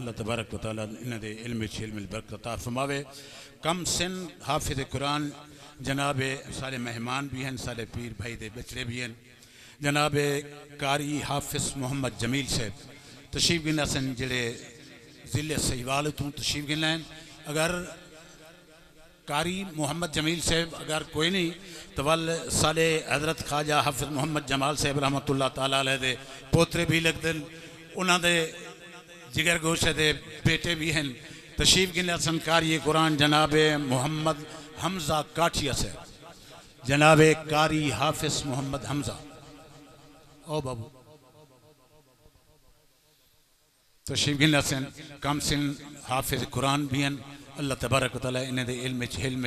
अल्लाह तबारक व तआला इन्हां दे इल्म विच इल्म बरकत अता फरमावे। कम सिन हाफिज़ कुरान जनाब सारे मेहमान भी हैं, सारे पीर भाई दे बचड़े भी हैं। जनाब कारी हाफिज़ मोहम्मद जमील साहब तशरीफ गिना सन, जेड़े ज़िले सहीवाल तो तशरीफ गिना हैं। अगर कारी मोहम्मद जमील साहब अगर कोई नहीं तो वल साले हज़रत ख्वाजा हाफिज़ मोहम्मद जमाल साहब रहमतुल्लाह ताला अलैह दे पोतरे भी लगते हैं, उन्होंने जिगर गोशे दे बेटे भी हैं। तशरीफ गिना सन कारी कुरान जनाब मोहम्मद हमजा काठिया से, जनाब कारी हाफिज़ मोहम्मद हमजा ओ बाबू तशरीफ गिना सन। कम सिन हाफिज़ कुरान भी हैं। अल्लाह तबारक व तआला इन्हें दे इल्म हिल्म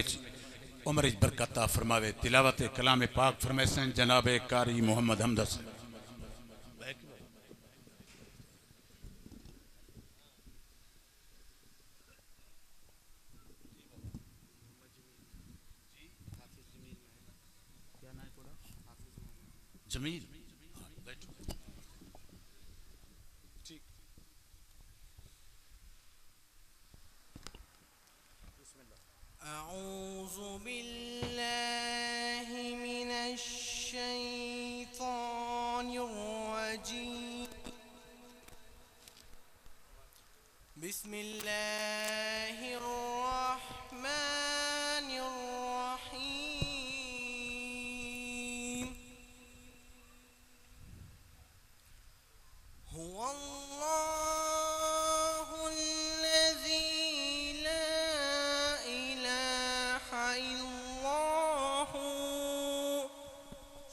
उम्र बरकत अता फरमावे। तिलावत कलाम पाक फरमाए सन जनाब कारी मोहम्मद हमजा से। जमील أعوذ بالله من الشيطان الرجيم. بسم الله الرحمن الرحيم. هو الله الذي لا إله إلا هو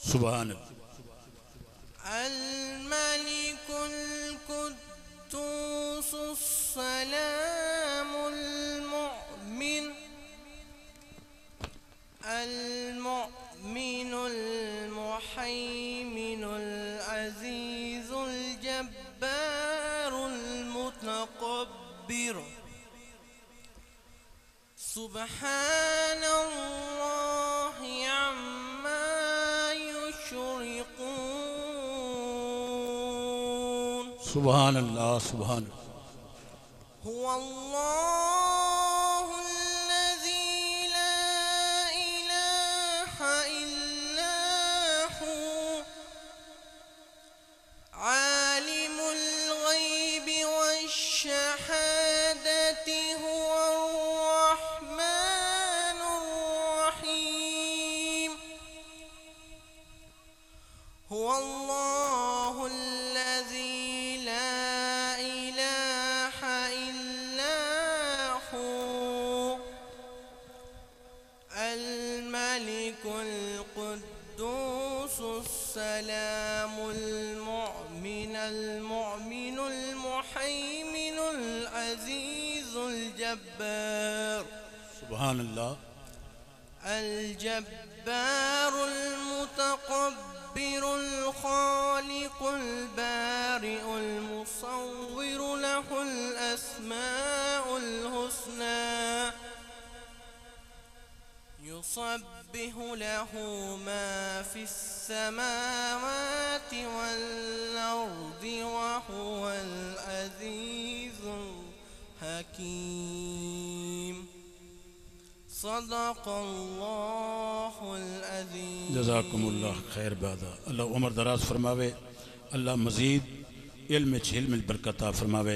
सुभान अल्लाह। الملك القدوس السلام المؤمن المؤمن المحيمن العزيز الجبار المتكبر. سبحان الله عما يشركون. सुभान अल्लाह सुभान अल्लाह। هو الله الذي لا إله إلا هو عالم الغيب والشهادة. هو الرحمن الرحيم. هو الله الذي لا إله إلا هو الملك القدوس السلام المؤمن المؤمن المحيمن العزيز الجبار. सुभान अल्लाह। الجبار المتكبر الخالق البارئ المصور له الأسماء الحسنى. يسبح له ما في السماوات والأرض وهو العزيز الحكيم. صدق الله العظيم. जज़ाकुमुल्लाह खैर बादा। अल्लाह उम्र दराज फरमावे, अल्लाह मज़ीद इल्म बरकत अता फरमावे।